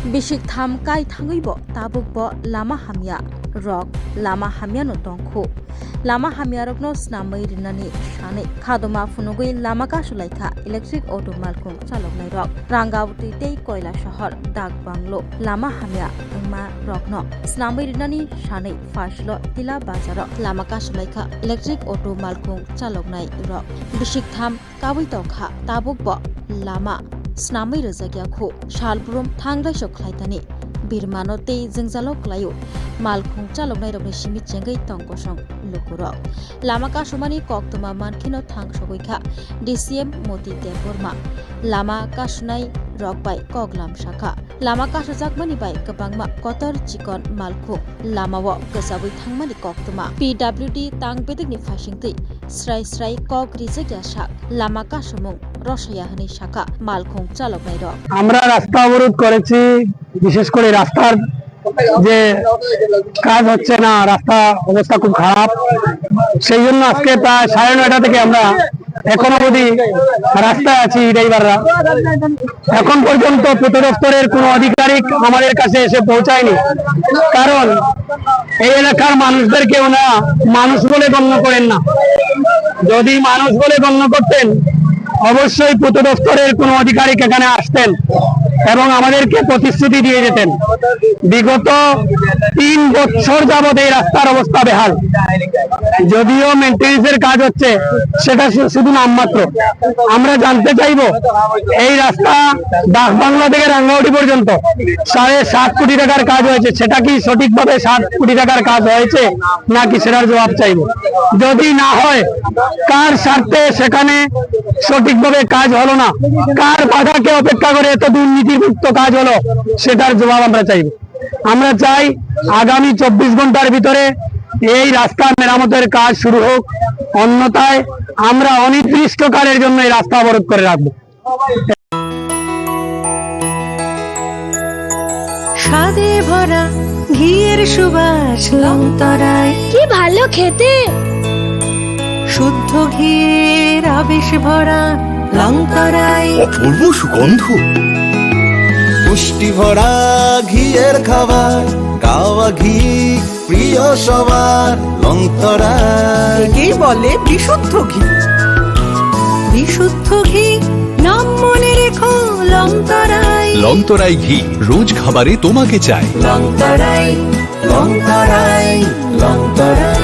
Bisik tham kai thangaibo tabukbo lama hamya rok lama hamya no tongkhu lama hamya rokno snamai rinani shane khadoma funugui lama ka sulaikha electric auto malkung chaloknai rok rangauti tei koila shahar dak banglo lama hamya engma rokno snamai rinani shane fashlo tila bazaro lama ka sulaikha electric auto malkung chaloknai rok bisik tham kawi tokha tabukbo lama snamai rajagya kho shalbrum thangra sokhlaitani birmano tei jengzalo klayo malkhung chaloknai rokni simi chengai tongkosong lukurok lama ka somani koktoma mankhino thangsogoikha DCM moti temporma lama ka sunai rokbai koglam shakha lama ka sojakmani bai kabangma kotor chikon malkhung lamao kasabui thangmani koktoma PWD tangbedikni phasingtei srai srai kok rijagya shak lama ka somung রসায়া হানি শাখা মালখং চালকনাই rock আমরা রাস্তা অবরোধ করেছি বিশেষ করে রাস্তার যে কাজ হচ্ছে না রাস্তা অবস্থা খুব খারাপ সেই জন্য আজকে প্রায় 9:30 থেকে আমরা এখন অবধি রাস্তায় আছি ড্রাইভাররা এখন পর্যন্ত পূর্ত দপ্তরের কোনো আধিকারিক আমাদের কাছে এসে পৌঁছায়নি কারণ এই এলাকার মানুষদেরকে ওনারা মানুষ বলে গণ্য করেন না যদি মানুষ বলে গণ্য করতেন অবশ্যই পূর্ত দপ্তরের কোনো আধিকারিক এখানে আসতেন এবং আমাদেরকে প্রতিশ্রুতি দিয়ে যেতেন বিগত 3 বছর যাবত এই রাস্তার অবস্থা বেহাল যদিও মেইনটেনেন্সের কাজ হচ্ছে সেটা শুধু নামমাত্র আমরা জানতে চাইবো এই রাস্তা ডাকবাংলা থেকে রাঙ্গাউটি পর্যন্ত 7.5 কোটি টাকার কাজ হয়েছে সেটা কি সঠিকভাবে 7 কোটি টাকার কাজ হয়েছে নাকি সেটার জবাব চাইবো যদি না হয় কার স্বার্থে সেখানে সঠিকভাবে কাজ হলো না কার বাধাকে অপেক্ষা করে এত দুর্নীতিমুক্ত কাজ হলো সেটার জবাব আমরা চাইব আমরা চাই আগামী 24 ঘন্টার ভিতরে এই রাস্তা মেরামতের কাজ শুরু হোক অন্যথায় আমরা অনির্দিষ্টকালের জন্য এই রাস্তা অবরোধ করে রাখবো স্বাদে ভরা ঘিয়ের সুবাস লংতরায় কি ভালো খেতে শুদ্ধ ঘিয়ের আবেশ ভরা লংতরায় অপূর্ব সুগন্ধ পুষ্টি ভরা ঘিয়ের খাবার গাওয়া ঘি প্রিয় সবার লংতরায় একেই বলে বিশুদ্ধ ঘি বিশুদ্ধ ঘি নাম মনে রেখো লংতরায় লংতরাই ঘি রোজ খাবারে তোমাকে চাই লংতরায় লংতরায় লংতরায়